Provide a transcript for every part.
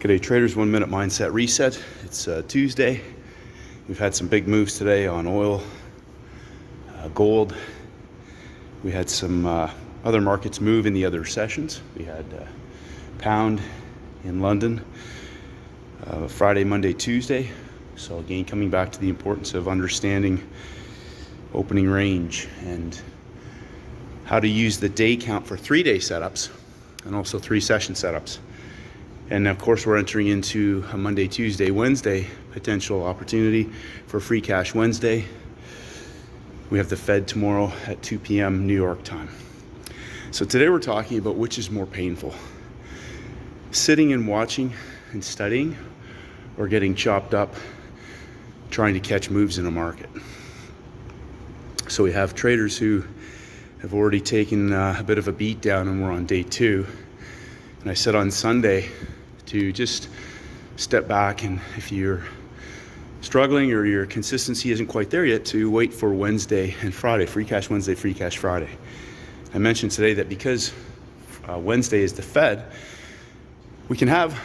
G'day traders, 1 minute mindset reset. It's Tuesday. We've had some big moves today on oil, gold. We had some other markets move in the other sessions. We had pound in London Friday, Monday, Tuesday. So again, coming back to the importance of understanding opening range and how to use the day count for 3-day setups and also 3 session setups. And of course, we're entering into a Monday, Tuesday, Wednesday potential opportunity for Free Cash Wednesday. We have the Fed tomorrow at 2 p.m. New York time. So today we're talking about which is more painful, sitting and watching and studying, or getting chopped up trying to catch moves in a market. So we have traders who have already taken a bit of a beat down, and we're on day 2. And I said on Sunday to just step back, and if you're struggling or your consistency isn't quite there yet, to wait for Wednesday and Friday, Free Cash Wednesday, Free Cash Friday. I mentioned today that because Wednesday is the Fed, we can have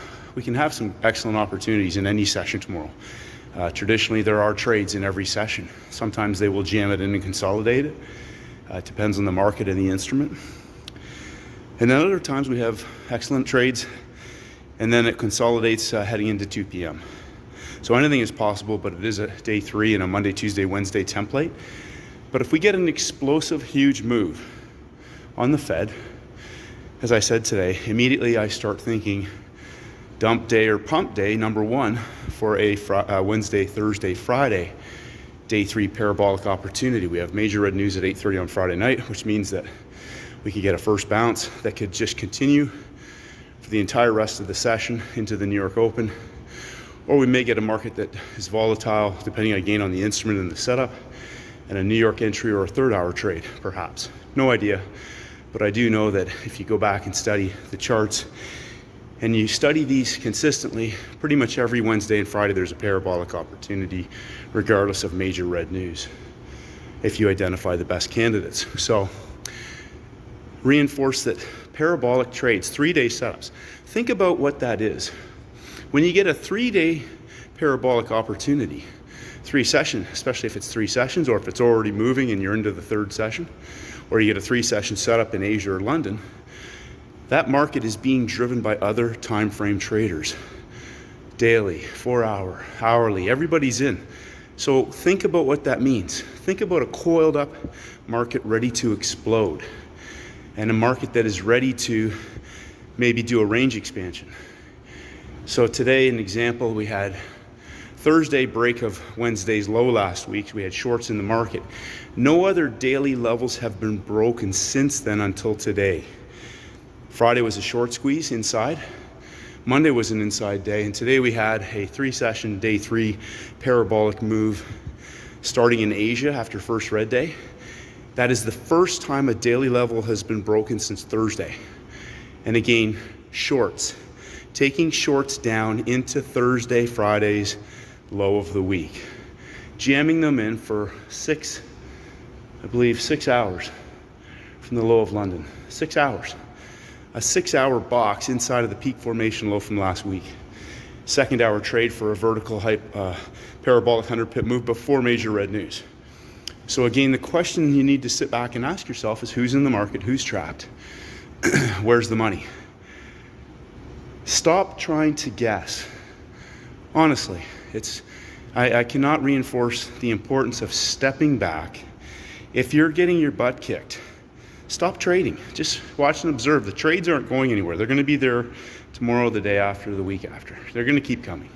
some excellent opportunities in any session tomorrow. Traditionally, there are trades in every session. Sometimes they will jam it in and consolidate it. It depends on the market and the instrument. And then other times we have excellent trades, and then it consolidates heading into 2 p.m. So anything is possible, but it is a day 3 and a Monday, Tuesday, Wednesday template. But if we get an explosive, huge move on the Fed, as I said today, immediately I start thinking dump day or pump day, number 1, for a Wednesday, Thursday, Friday, day 3 parabolic opportunity. We have major red news at 8:30 on Friday night, which means that we could get a first bounce that could just continue for the entire rest of the session into the New York Open. Or we may get a market that is volatile, depending again on the instrument and the setup, and a New York entry or a 3rd-hour trade, perhaps. No idea, but I do know that if you go back and study the charts, and you study these consistently, pretty much every Wednesday and Friday there's a parabolic opportunity, regardless of major red news, if you identify the best candidates. So reinforce that parabolic trades, 3-day setups. Think about what that is. When you get a 3-day parabolic opportunity, 3 sessions, especially if it's 3 sessions, or if it's already moving and you're into the 3rd session, or you get a 3-session setup in Asia or London, that market is being driven by other time frame traders. Daily, 4-hour, hourly, everybody's in. So think about what that means. Think about a coiled up market ready to explode, and a market that is ready to maybe do a range expansion. So today, an example, we had Thursday break of Wednesday's low last week. We had shorts in the market. No other daily levels have been broken since then until today. Friday was a short squeeze inside. Monday was an inside day. And today we had a 3-session, day 3 parabolic move starting in Asia after first red day. That is the first time a daily level has been broken since Thursday. And again, shorts. Taking shorts down into Thursday, Friday's low of the week. Jamming them in for 6 hours from the low of London. 6 hours. A 6-hour box inside of the peak formation low from last week. 2nd-hour trade for a vertical parabolic 100-pip move before major red news. So again, the question you need to sit back and ask yourself is, who's in the market, who's trapped, where's the money? Stop trying to guess. Honestly, I cannot reinforce the importance of stepping back. If you're getting your butt kicked, stop trading. Just watch and observe. The trades aren't going anywhere. They're going to be there tomorrow, the day after, the week after. They're going to keep coming.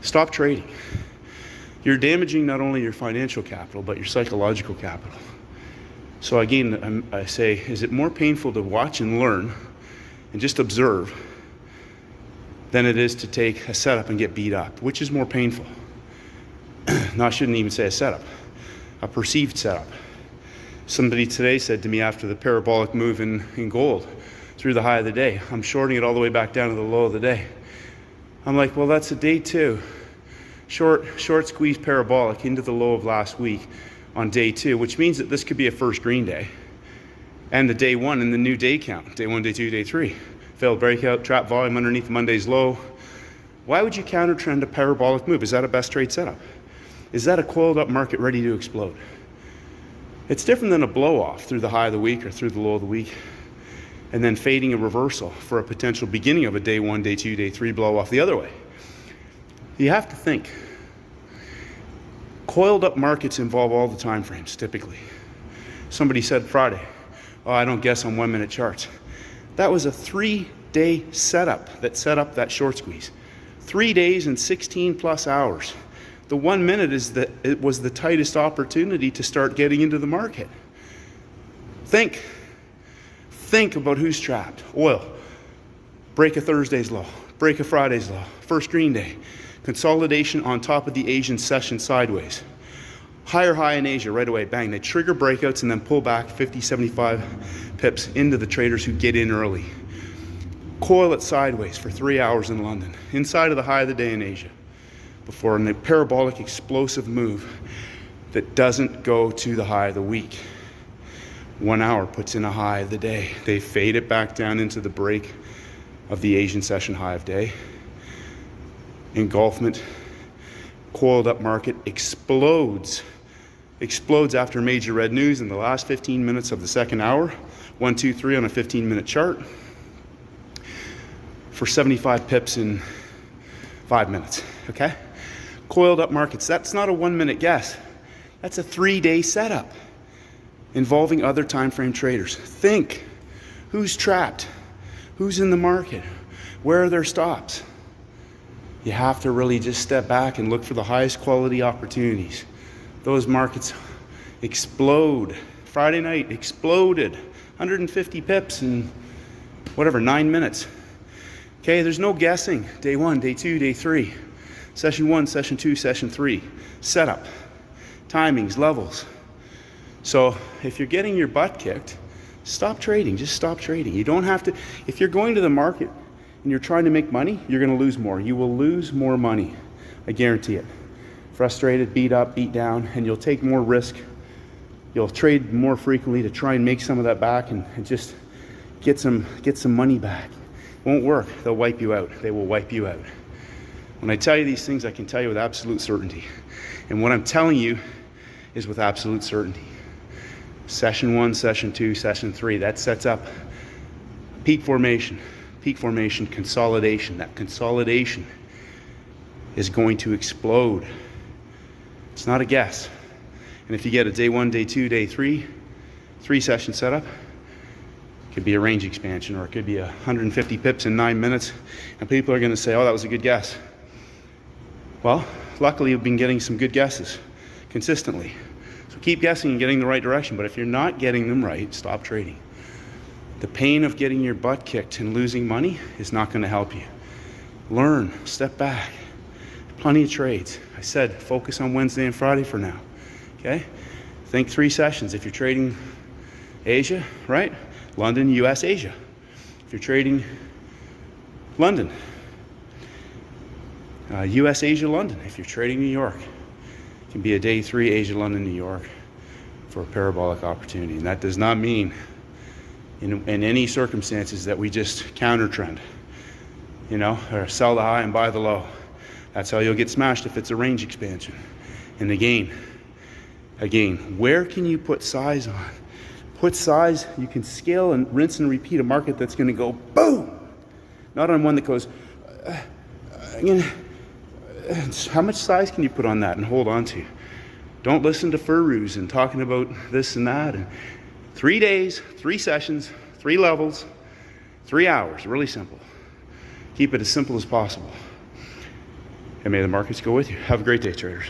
Stop trading. You're damaging not only your financial capital, but your psychological capital. So again, I say, is it more painful to watch and learn and just observe than it is to take a setup and get beat up? Which is more painful? No, I shouldn't even say a setup. A perceived setup. Somebody today said to me after the parabolic move in gold through the high of the day, I'm shorting it all the way back down to the low of the day. I'm like, well, that's a day 2. Short squeeze parabolic into the low of last week on day 2, which means that this could be a first green day and the day 1 in the new day count, day 1, day 2, day 3. failed breakout, trap volume underneath Monday's low. Why would you counter trend a parabolic move? Is that a best trade setup? Is that a coiled up market ready to explode? It's different than a blow off through the high of the week or through the low of the week, and then fading a reversal for a potential beginning of a day 1, day 2, day 3 blow off the other way. You have to think. Coiled up markets involve all the time frames, typically. Somebody said Friday, oh, I don't guess on 1 minute charts. That was a 3-day setup that set up that short squeeze. 3 days and 16 plus hours. The 1 minute it was the tightest opportunity to start getting into the market. Think about who's trapped. Oil, break a Thursday's low, break a Friday's low, first green day, consolidation on top of the Asian session sideways. Higher high in Asia right away, bang, they trigger breakouts and then pull back 50, 75 pips into the traders who get in early. Coil it sideways for 3 hours in London, inside of the high of the day in Asia, before a parabolic explosive move that doesn't go to the high of the week. 1 hour puts in a high of the day. They fade it back down into the break of the Asian session high of day. Engulfment, coiled up market explodes after major red news in the last 15 minutes of the second hour. 1, 2, 3 on a 15-minute chart for 75 pips in 5 minutes, okay? Coiled up markets, that's not a 1 minute guess. That's a 3-day setup involving other time frame traders. Think, who's trapped? Who's in the market? Where are their stops? You have to really just step back and look for the highest quality opportunities. Those markets explode. Friday night exploded. 150 pips in 9 minutes. Okay, there's no guessing. Day 1, day 2, day 3. Session 1, session 2, session 3. Setup, timings, levels. So if you're getting your butt kicked, stop trading. Just stop trading. You don't have to. If you're going to the market and you're trying to make money, you're going to lose more. You will lose more money. I guarantee it. Frustrated, beat up, beat down, and you'll take more risk. You'll trade more frequently to try and make some of that back and just get some money back. Won't work. They'll wipe you out. They will wipe you out. When I tell you these things, I can tell you with absolute certainty. And what I'm telling you is with absolute certainty. Session 1, session 2, session 3, that sets up peak formation, consolidation. That consolidation is going to explode. It's not a guess. And if you get a day 1, day 2, day 3, 3-session setup, it could be a range expansion, or it could be 150 pips in 9 minutes, and people are going to say, oh, that was a good guess. Well, luckily you've been getting some good guesses consistently. So keep guessing and getting the right direction, but if you're not getting them right, stop trading. The pain of getting your butt kicked and losing money is not going to help you. Learn, step back. Plenty of trades. I said focus on Wednesday and Friday for now. Okay? Think 3 sessions. If you're trading Asia, right? London, US, Asia. If you're trading London, US, Asia, London. If you're trading New York, it can be a day 3 Asia, London, New York for a parabolic opportunity. And that does not mean in any circumstances that we just counter trend, or sell the high and buy the low. That's how you'll get smashed if it's a range expansion. And again, where can you put size on? Put size, you can scale and rinse and repeat a market that's going to go boom. Not on one that goes, how much size can you put on that and hold on to? Don't listen to Furus and talking about this and that. And 3 days, 3 sessions, 3 levels, 3 hours, really simple. Keep it as simple as possible. And may the markets go with you. Have a great day, traders.